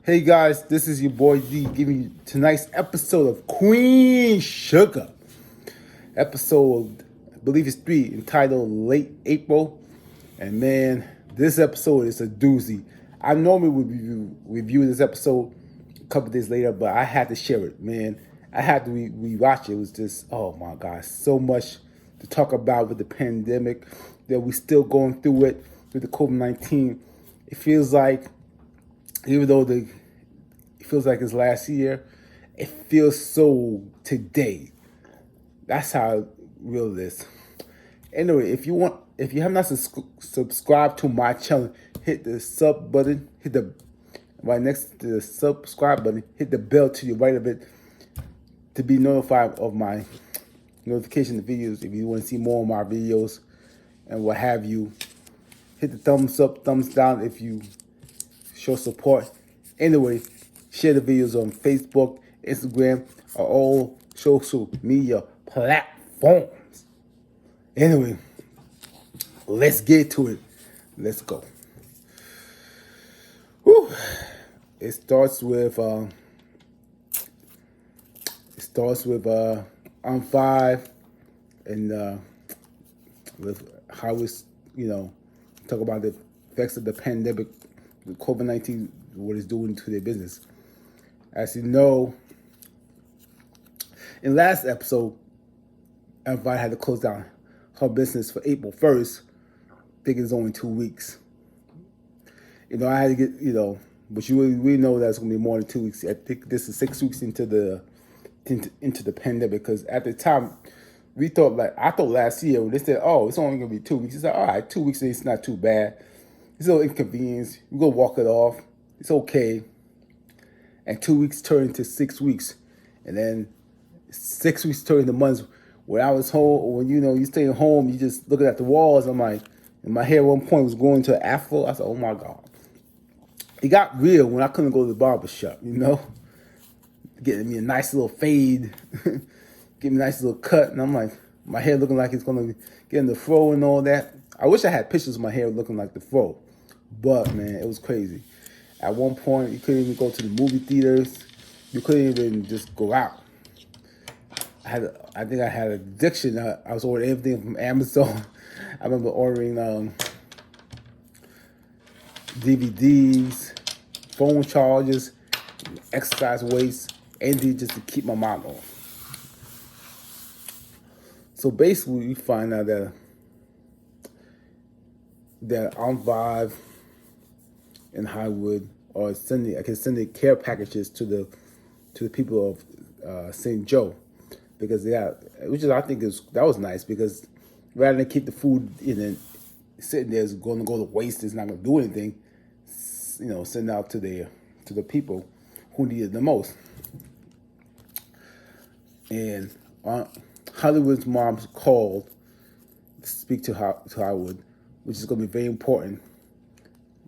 Hey guys, this is your boy D giving you tonight's episode of Queen Sugar. Episode, I believe it's 3, entitled Late April. And man, this episode is a doozy. I normally would review this episode a couple days later, but I had to share it, man. I had to rewatch it. It was just, oh my gosh, so much to talk about with the pandemic that we're still going through it with the COVID-19. It feels like, even though it feels like it's last year, it feels so today. That's how real it is. Anyway, if you have not subscribed to my channel, hit the sub button, hit the right next to the subscribe button, hit the bell to the right of it to be notified of my notification videos. If you want to see more of my videos and what have you, hit the thumbs up, thumbs down if you show support. Anyway, share the videos on Facebook, Instagram, or all social media platforms. Anyway, let's get to it. Let's go. Whew. It starts with on 5 and with how it's talk about the effects of the pandemic, the COVID-19, what it's doing to their business. As you know, in last episode, everybody had to close down her business for April 1st, thinking it's only 2 weeks. I had to get, but we know that it's going to be more than 2 weeks. I think this is 6 weeks into the pandemic, because at the time, I thought last year when they said, oh, it's only going to be 2 weeks. It's like, all right, 2 weeks, it's not too bad. It's a little inconvenience. You go walk it off. It's okay. And 2 weeks turned into 6 weeks. And then 6 weeks turned into months. When I was home, when you staying home, you just looking at the walls. I'm like, and my hair at one point was going to afro. I said, oh my God. It got real when I couldn't go to the barber shop, getting me a nice little fade, getting me a nice little cut. And I'm like, my hair looking like it's going to get in the fro and all that. I wish I had pictures of my hair looking like the fro. But, man, it was crazy. At one point, you couldn't even go to the movie theaters. You couldn't even just go out. I think I had an addiction. I was ordering everything from Amazon. I remember ordering DVDs, phone chargers, exercise weights, anything just to keep my mind off. So basically, we find out that on Vive in Highwood are sending care packages to the people of St. Joe, because that was nice, because rather than keep the food sitting there, is going to go to waste, it's not going to do anything. Send out to the people who need it the most. And Hollywood's mom called to speak to Hollywood, which is going to be very important.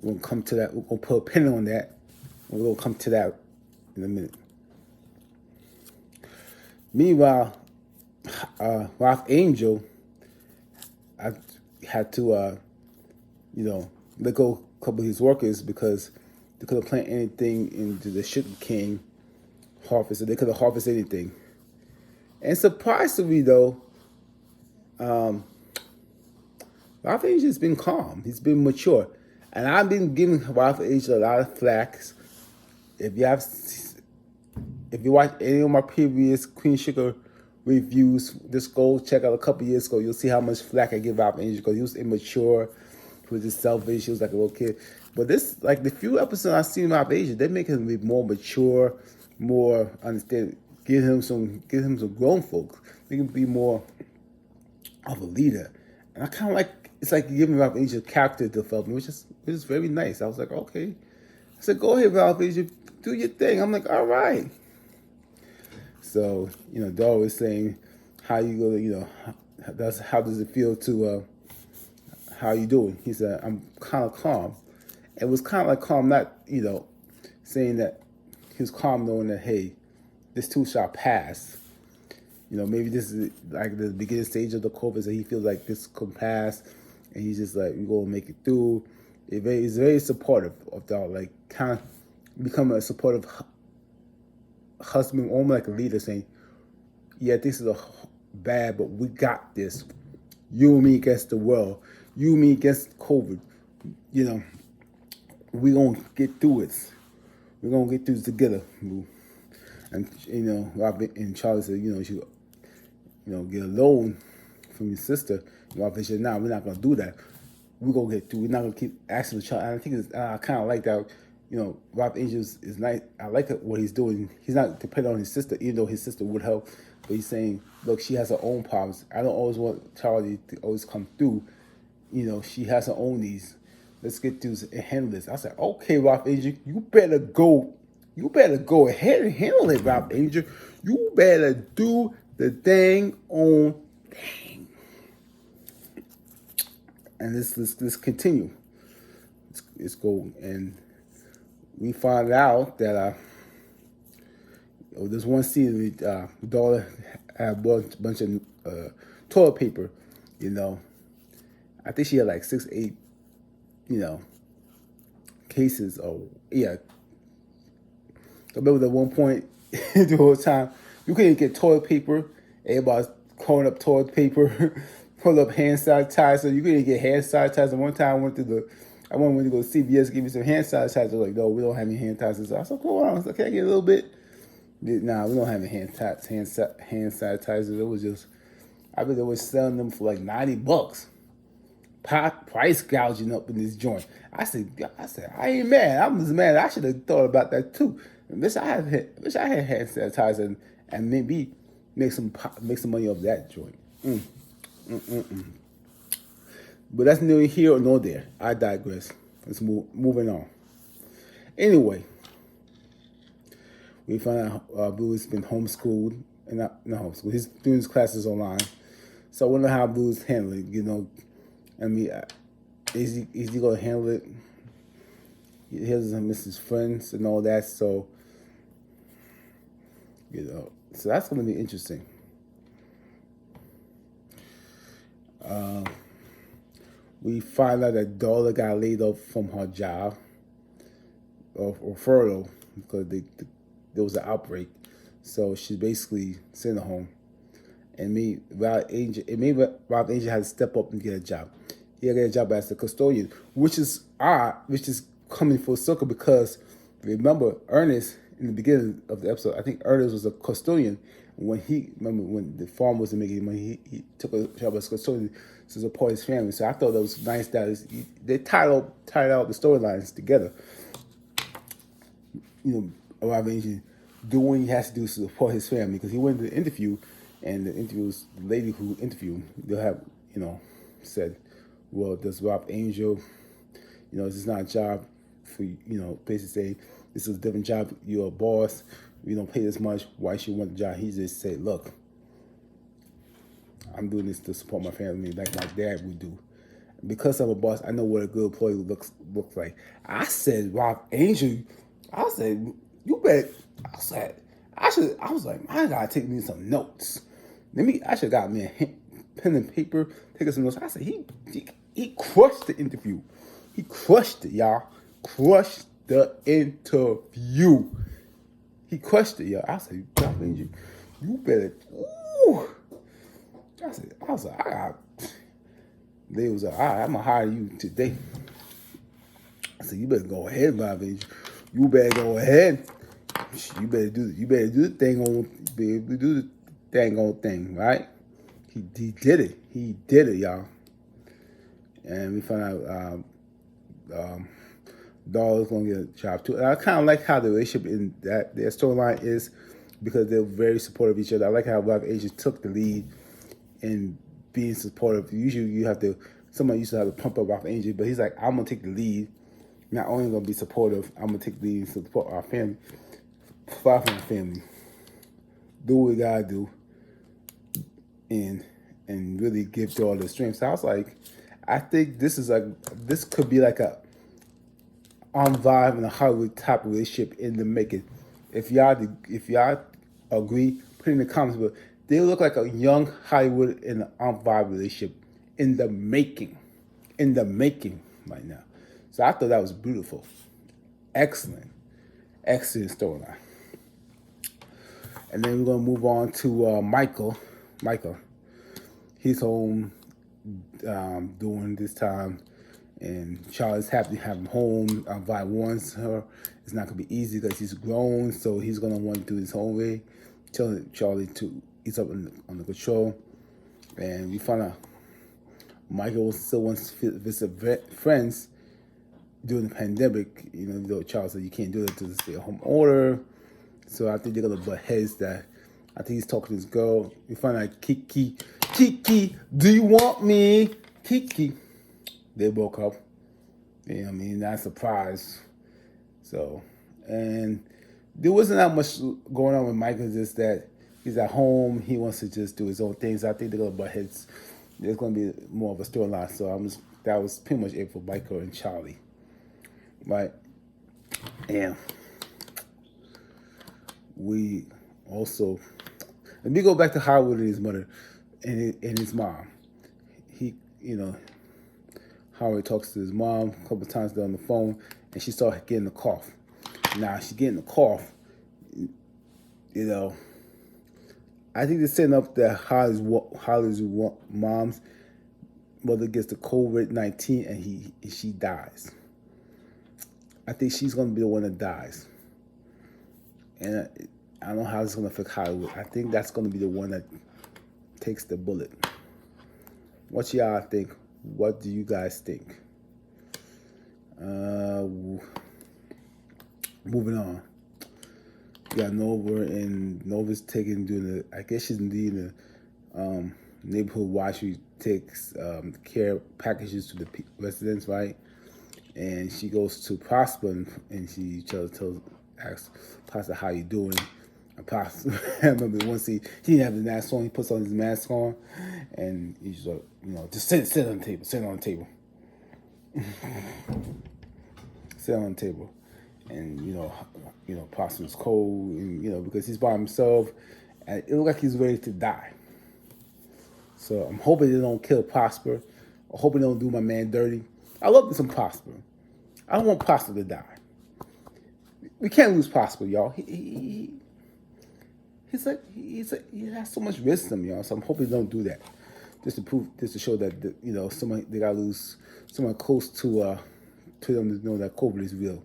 We're going to come to that. We're going to put a pin on that. We're going to come to that in a minute. Meanwhile, Ralph Angel, I had to, let go a couple of his workers because they couldn't plant anything into the sugarcane harvest, so they couldn't harvest anything. And surprisingly, though, Ralph Angel's been calm. He's been mature. And I've been giving Ralph Angel a lot of flack. If you watch any of my previous Queen Sugar reviews, just go check out a couple years ago. You'll see how much flack I give Ralph Angel, because he was immature, he was just selfish, he was like a little kid. But this, like the few episodes I've seen Ralph Angel, they make him be more mature, more understanding. Give him some grown folks. They can be more of a leader. And I kind of it's like giving Ralph Angel character development, which is very nice. I was like, okay. I said, go ahead, Ralph Angel, do your thing. I'm like, all right. So, Dog was saying, how you go, how does it feel to, how you doing? He said, I'm kind of calm. It was kind of like calm, not, saying that he was calm knowing that, hey, this too shall pass. Maybe this is like the beginning stage of the COVID, so he feels like this could pass, and he's just like, we're going to make it through. He's very supportive of Dog, like kind of become a supportive husband, almost like a leader, saying, "Yeah, this is bad, but we got this. You and me against the world. You and me against COVID. You know, we gonna get through it. We're gonna get through this together." And Robin and Charlie said, she, get a loan from your sister. And Robin said, "Nah, we're not gonna do that. We're gonna get through. We're not gonna keep asking the child." And I think I kind of like that. Rob Angels is nice. I like what he's doing. He's not dependent on his sister, even though his sister would help. But he's saying, look, she has her own problems. I don't always want Charlie to always come through. She has her own needs. Let's get through and handle this. I said, okay, Rob Angel, you better go. You better go ahead and handle it, Rob Angel. You better do the dang on thing. And let's continue. Let's go. And we find out that there's one scene the daughter had a bunch of toilet paper. I think she had like 6, 8, cases. Oh yeah. I remember at one point the whole time you couldn't get toilet paper. Everybody's calling up toilet paper, pull up hand sanitizer. You couldn't get hand sanitizer. One time I went to go to CVS, give me some hand sanitizer. Like, no, we don't have any hand sanitizer. So I said, hold on, can I get a little bit? Nah, we don't have any hand sanitizer. It was just, I bet they were selling them for like $90. Price gouging up in this joint. I said, I ain't mad. I'm just mad. I should have thought about that too. Wish I had hand sanitizer and maybe make some money off that joint. But that's neither here nor there. I digress. Let's moving on. Anyway, we found out Blue's been homeschooled and not homeschooled. He's doing his classes online. So I wonder how Blue's handling. Is he gonna handle it? He doesn't miss his friends and all that. So so that's gonna be interesting. We find out that Darla got laid off from her job or furlough because there was an outbreak. So she's basically sent her home. And Rob Angel had to step up and get a job. He had to get a job as a custodian, which is odd, which is coming full circle because remember Ernest in the beginning of the episode. I think Ernest was a custodian when the farm wasn't making money. He took a job as a custodian to support his family. So I thought that was nice that they tied out the storylines together. Rob Angel doing what he has to do to support his family because he went to the interview. And the interviewers, the lady who interviewed, they'll have, said, well, does Rob Angel, this is not a job for, basically saying, this is a different job. You're a boss. We don't pay this much. Why should you want the job? He just said, look, I'm doing this to support my family like my dad would do. Because I'm a boss, I know what a good employee looks like. I said, Rob Angel, I said, you bet. I was like, I gotta take me some notes. I should have got me a pen and paper, taking some notes. I said, he crushed the interview. He crushed it, y'all. Crushed the interview. He crushed it, y'all. I said, you better. Ooh. I was like, they was like, all right, I'm gonna hire you today. I said, you better go ahead, Rob Angel. You better go ahead. You better do the thing on. Be able to do the dang old thing, right? He did it. He did it, y'all. And we found out Darla's gonna get a job too. And I kind of like how the relationship in their storyline is because they're very supportive of each other. I like how Rob Angel took the lead in being supportive. Usually, someone used to have to pump up Rob Angel, but he's like, I'm gonna take the lead. Not only gonna be supportive, I'm gonna take the lead and support our family, fight for my family, do what we gotta do, and really give Darla the strength. So I was like, I think this could be like a on vibe and a Hollywood type relationship in the making. If y'all agree, put it in the comments. But they look like a young Hollywood and an on vibe relationship in the making right now. So I thought that was beautiful, excellent. Excellent storyline. And then we're gonna move on to Michael. Michael, he's home during this time, and Charlie's happy to have him home. Vi warns her it's not gonna be easy because he's grown, so he's gonna want to do his own way. Telling Charlie to ease up on the control, and we find out Michael still wants to visit friends during the pandemic. You know, though Charlie said you can't do it to the stay-at-home order. So I think they're gonna butt heads. That I think he's talking to this girl. We find out Kiki, do you want me? Kiki. They woke up. You know what I mean? Not a surprise. So, and there wasn't that much going on with Michael, just that he's at home, he wants to just do his own things. I think they're gonna butt heads. There's gonna be more of a storyline. So that was pretty much it for Michael and Charlie. Right? And we also, let me go back to Howard and his mother and his mom. He, you know, Howard talks to his mom a couple of times on the phone, and she started getting a cough. Now she's getting a cough. You know, I think they're setting up that Holly's mom's mother gets the COVID-19 and she dies. I think she's gonna be the one that dies, and I don't know how it's gonna affect Hollywood. I think that's gonna be the one that takes the bullet. What y'all think? What do you guys think? Moving on. We got Nova, and Nova's I guess she's leading the neighborhood watch. She takes care packages to the residents, right? And she goes to Prosper, and she asks Prosper, how you doing? And Prosper, I remember one scene, he didn't have the mask on, he puts on his mask on, and he's like, you know, just sit on the table, sit on the table. Sit on the table. And, you know, Prosper's cold, and, you know, because he's by himself, and it looks like he's ready to die. So I'm hoping they don't kill Prosper. I'm hoping they don't do my man dirty. I love me some Prosper. I don't want Prosper to die. We can't lose Prosper, y'all. He has so much wisdom, y'all. So I'm hoping they don't do that, just to show that they gotta lose someone close to them to know that COVID is real.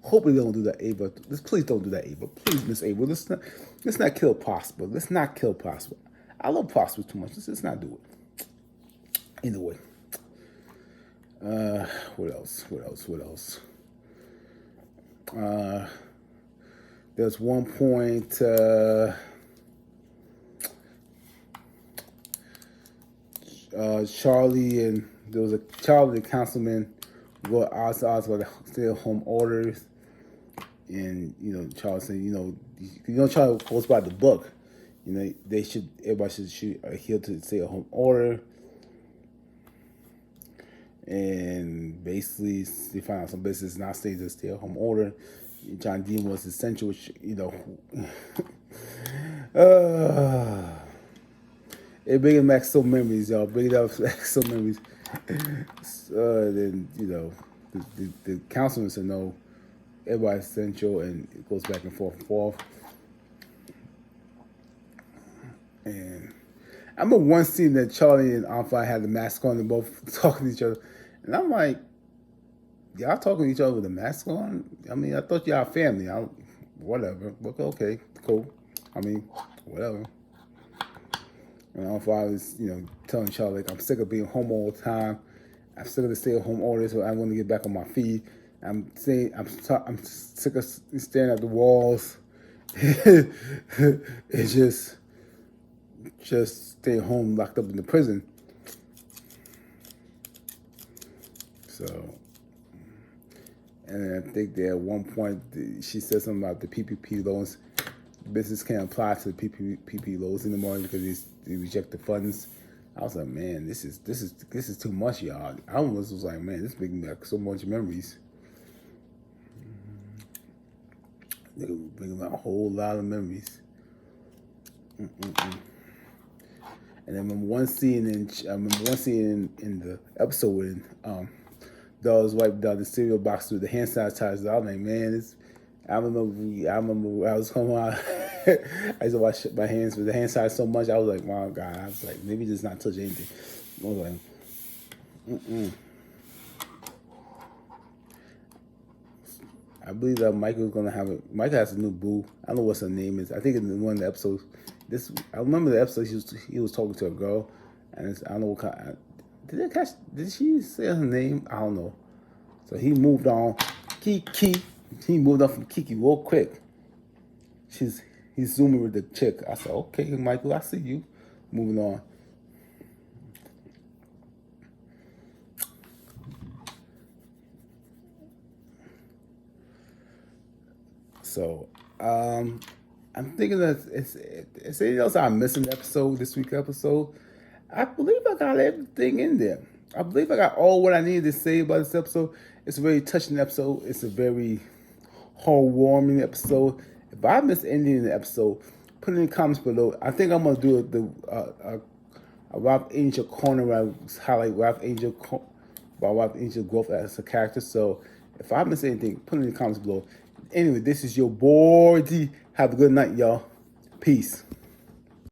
Hopefully they don't do that, Ava. Please don't do that, Ava. Please, Miss Ava. Let's not kill Prosper. Let's not kill Prosper. I love Prosper too much. Let's not do it. Anyway. What else? There's one point Charlie and there was a Charlie the councilman go odds about the stay-at-home orders, and Charlie said Charlie goes by the book. Everybody should adhere to the stay-at-home order. And basically, they found out some business not staying to the stay-at-home order. John Dean was essential, which, it bringing back some memories, y'all. Bringing up some memories. Then, the councilman said no, everybody's essential, and it goes back and forth. And I remember one scene that Charlie and Alpha had the mask on, and both talking to each other. And I'm like, y'all talking to each other with a mask on? I mean, I thought y'all family. Whatever. Okay, cool. I mean, whatever. And Alpha was, telling Charlie, like, I'm sick of being home all the time. I'm sick of the stay-at-home order, so I want to get back on my feet. I'm sick of staring at the walls. It's just stay home, locked up in the prison. So, and I think that at one point she said something about the PPP loans. Business can't apply to the PPP loans anymore because they reject the funds. I was like, man, this is too much, y'all. I almost was like, man, this is bringing back so much memories. They bringing back a whole lot of memories. And I remember one scene in the episode when Doll's wiped down the cereal box with the hand sanitizer. I was like, man, I was coming out. I used to wash my hands with the hand size so much. I was like, "Wow, God!" I was like, "Maybe just not touch anything." I was like, I believe that Michael's gonna have it. Michael has a new boo. I don't know what her name is. I think in one of the episodes, I remember the episode he was talking to a girl, and I don't know what kind. Did she say her name? I don't know. So he moved on. Kiki. He moved on from Kiki real quick. He's zooming with the chick. I said, okay, Michael, I see you. Moving on. So, I'm thinking that it's anything else I'm missing this week episode. I believe I got everything in there. I believe I got all what I needed to say about this episode. It's a very touching episode. It's a very heartwarming episode. If I missed anything in the episode, put it in the comments below. I think I'm gonna do a Ralph Angel corner where I highlight Ralph Angel growth as a character. So if I miss anything, put it in the comments below. Anyway, this is your boy D. Have a good night, y'all. Peace.